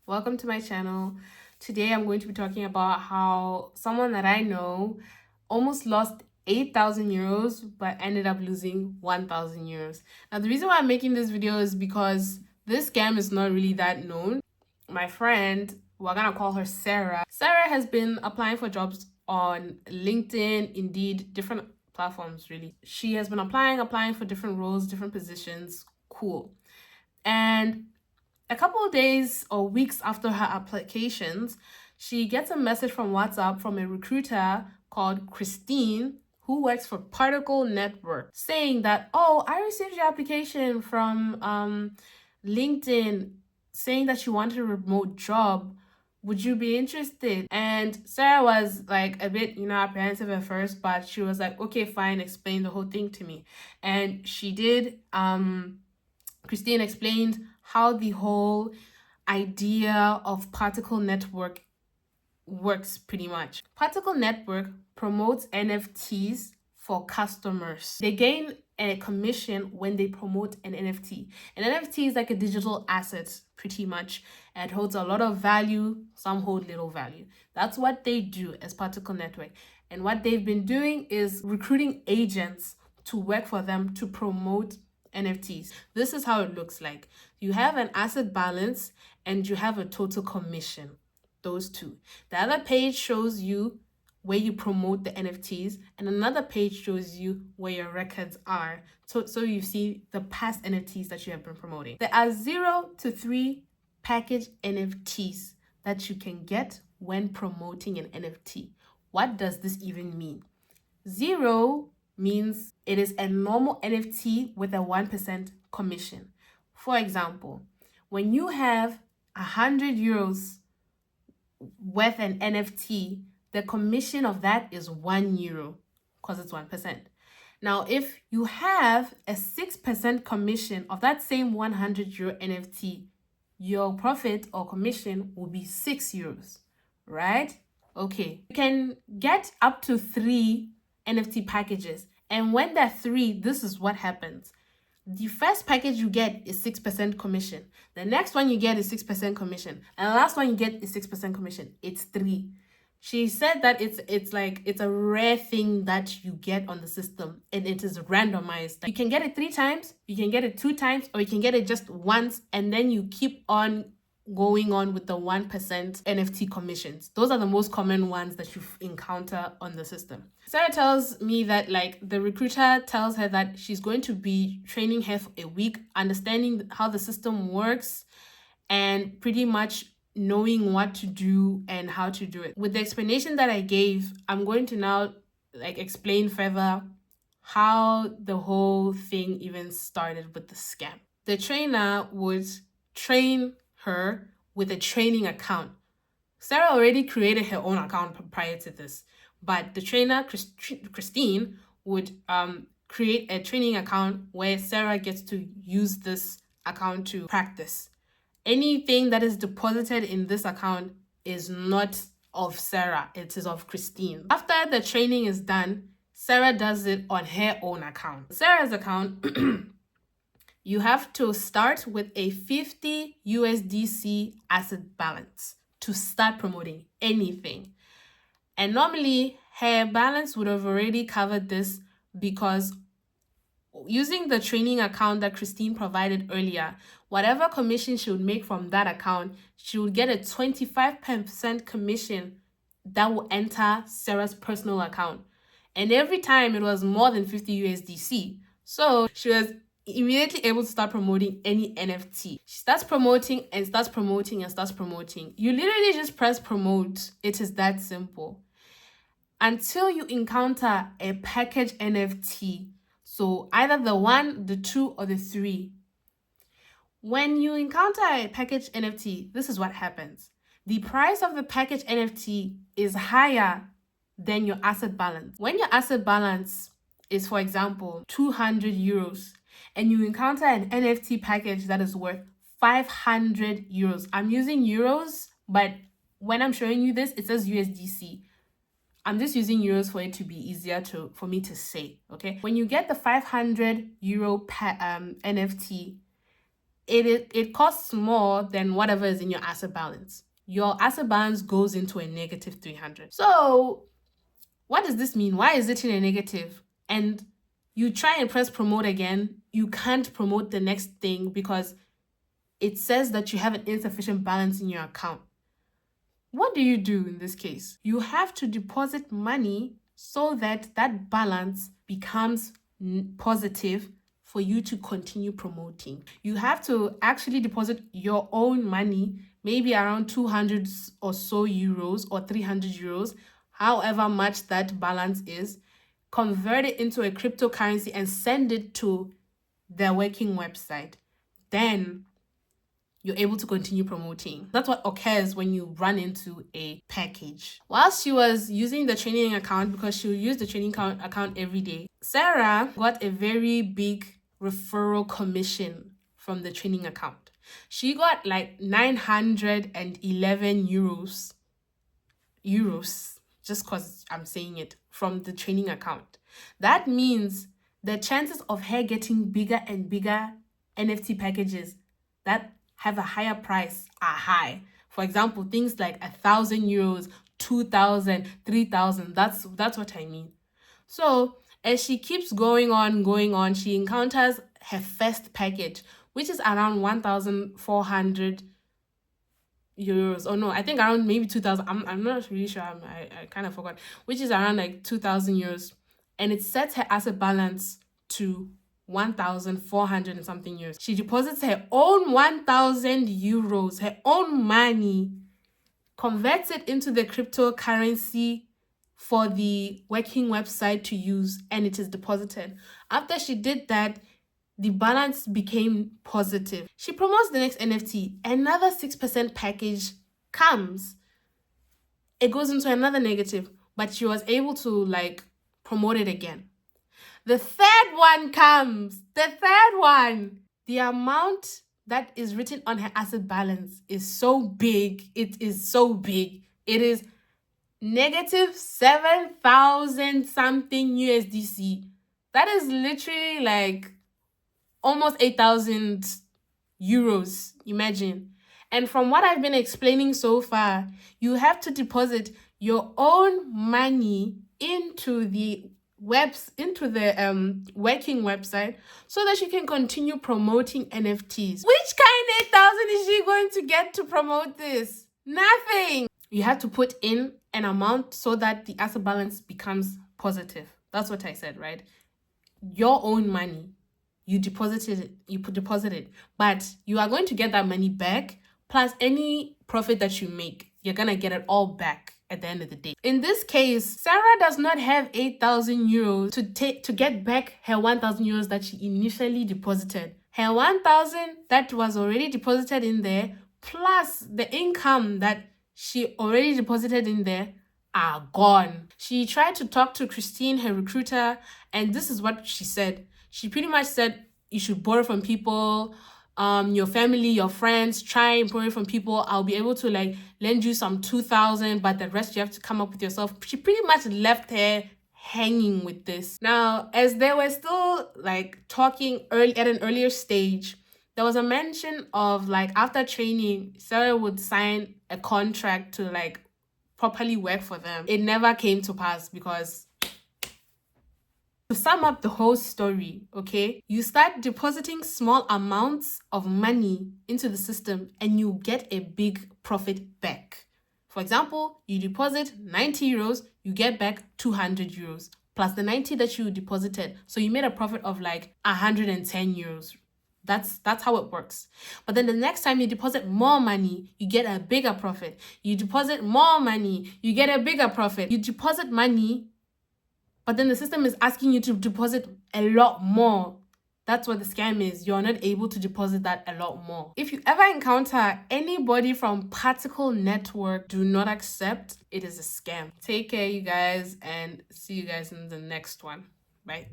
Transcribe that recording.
Welcome to my channel. Today I'm going to be talking about how someone that I know almost lost 8,000 euros but ended up losing 1,000 euros. Now the reason why I'm making this video is because this scam is not really that known. My friend, we're gonna call her Sarah. Sarah has been applying for jobs on LinkedIn, Indeed, different platforms really. She has been applying for different roles, different positions. Cool. And a couple of days or weeks after her applications, she gets a message from WhatsApp from a recruiter called Christine, who works for Particle Network, saying that, oh, I received your application from LinkedIn saying that you wanted a remote job. Would you be interested? And Sarah was like a bit, apprehensive at first, but she was like, okay, fine, explain the whole thing to me. And she did. Christine explained how the whole idea of Particle Network works pretty much. Particle Network promotes NFTs for customers. They gain a commission when they promote an NFT. An NFT is like a digital asset, pretty much. It holds a lot of value, some hold little value. That's what they do as Particle Network. And what they've been doing is recruiting agents to work for them to promote NFTs. This is how it looks like. You have an asset balance and you have a total commission. Those two. The other page shows you where you promote the NFTs, and another page shows you where your records are. So you see the past NFTs that you have been promoting. There are 0 to 3 package NFTs that you can get when promoting an NFT. What does this even mean? 0 means it is a normal NFT with a 1% commission. For example, when you have 100 euros worth an NFT, the commission of that is 1 euro because it's 1%. Now, if you have a 6% commission of that same 100 euro NFT, your profit or commission will be 6 euros, right? Okay, you can get up to 3 NFT packages. And when there are 3, this is what happens. The first package you get is 6% commission. The next one you get is 6% commission. And the last one you get is 6% commission. It's 3. She said that it's a rare thing that you get on the system, and it is randomized. You can get it 3 times, you can get it 2 times, or you can get it just once, and then you keep on going on with the 1% NFT commissions. Those are the most common ones that you encounter on the system. Sarah tells me that the recruiter tells her that she's going to be training her for a week, understanding how the system works and pretty much knowing what to do and how to do it. With the explanation that I gave, I'm going to now explain further how the whole thing even started with the scam. The trainer would train her with a training account. Sarah already created her own account prior to this, but the trainer, Christine, would create a training account where Sarah gets to use this account to practice. Anything that is deposited in this account is not of Sarah, it is of Christine. After the training is done, Sarah does it on her own account. Sarah's account, you have to start with a 50 USDC asset balance to start promoting anything. And normally her balance would have already covered this because using the training account that Christine provided earlier, whatever commission she would make from that account, she would get a 25% commission that will enter Sarah's personal account. And every time it was more than 50 USDC. So she was immediately able to start promoting any NFT. She starts promoting and starts promoting and starts promoting. You literally just press promote. It is that simple. Until you encounter a package NFT. So either the 1, the 2, or the 3. When you encounter a package NFT, this is what happens. The price of the package NFT is higher than your asset balance. When your asset balance is, for example, 200 euros, and you encounter an NFT package that is worth 500 euros. I'm using euros, but when I'm showing you this, it says USDC. I'm just using euros for it to be easier for me to say, okay? When you get the 500 euro NFT, it costs more than whatever is in your asset balance. Your asset balance goes into a negative 300. So what does this mean? Why is it in a negative? And you try and press promote again, you can't promote the next thing because it says that you have an insufficient balance in your account. What do you do in this case? You have to deposit money so that that balance becomes positive for you to continue promoting. You have to actually deposit your own money, maybe around 200 or so euros or 300 euros, however much that balance is, convert it into a cryptocurrency and send it to their working website. Then you're able to continue promoting. That's what occurs when you run into a package. While she was using the training account, because she would use the training account every day, Sarah got a very big referral commission from the training account. She got like 911 euros, just because I'm saying it, from the training account. That means the chances of her getting bigger and bigger NFT packages that have a higher price are high. For example, things like 1,000 euros, 2,000, 3,000. That's what I mean. So as she keeps going on, she encounters her first package, which is around 1,400 euros. Oh no, I think around maybe 2,000. I'm not really sure. I kind of forgot. Which is around like 2,000 euros, and it sets her asset balance to 1,400 and something euros. She deposits her own 1,000 euros, her own money, converts it into the cryptocurrency for the working website to use, and it is deposited. After she did that, the balance became positive. She promotes the next NFT. Another 6% package comes. It goes into another negative, but she was able to like promote it again. The third one comes. The third one. The amount that is written on her asset balance is so big. It is so big. It is negative 7,000 something USDC. That is literally like almost 8,000 euros. Imagine. And from what I've been explaining so far, you have to deposit your own money into the working website so that you can continue promoting NFTs. Which kind of 8,000 is she going to get to promote this? Nothing. You have to put in an amount so that the asset balance becomes positive. That's what I said, right? Your own money. You deposit it, but you are going to get that money back plus any profit that you make. You're gonna get it all back at the end of the day. In this case, Sarah does not have 8,000 euros to get back her 1,000 euros that she initially deposited. Her 1,000 that was already deposited in there, plus the income that she already deposited in there, are gone. She tried to talk to Christine, her recruiter, and this is what she said. She pretty much said you should borrow from people, your family, your friends, try and borrow from people. I'll be able to like lend you some 2,000, but the rest you have to come up with yourself. She pretty much left her hanging with this. Now, as they were still like talking at an earlier stage, there was a mention of like after training, Sarah would sign a contract to like properly work for them. It never came to pass because to sum up the whole story, okay, you start depositing small amounts of money into the system and you get a big profit back. For example, you deposit 90 euros, you get back 200 euros plus the 90 that you deposited. So you made a profit of like 110 euros. That's how it works. But then the next time you deposit more money, you get a bigger profit. You deposit more money, you get a bigger profit. You deposit money, but then the system is asking you to deposit a lot more. That's what the scam is. You're not able to deposit that a lot more. If you ever encounter anybody from Particle Network, do not accept. It is a scam. Take care, you guys, and see you guys in the next one. Bye.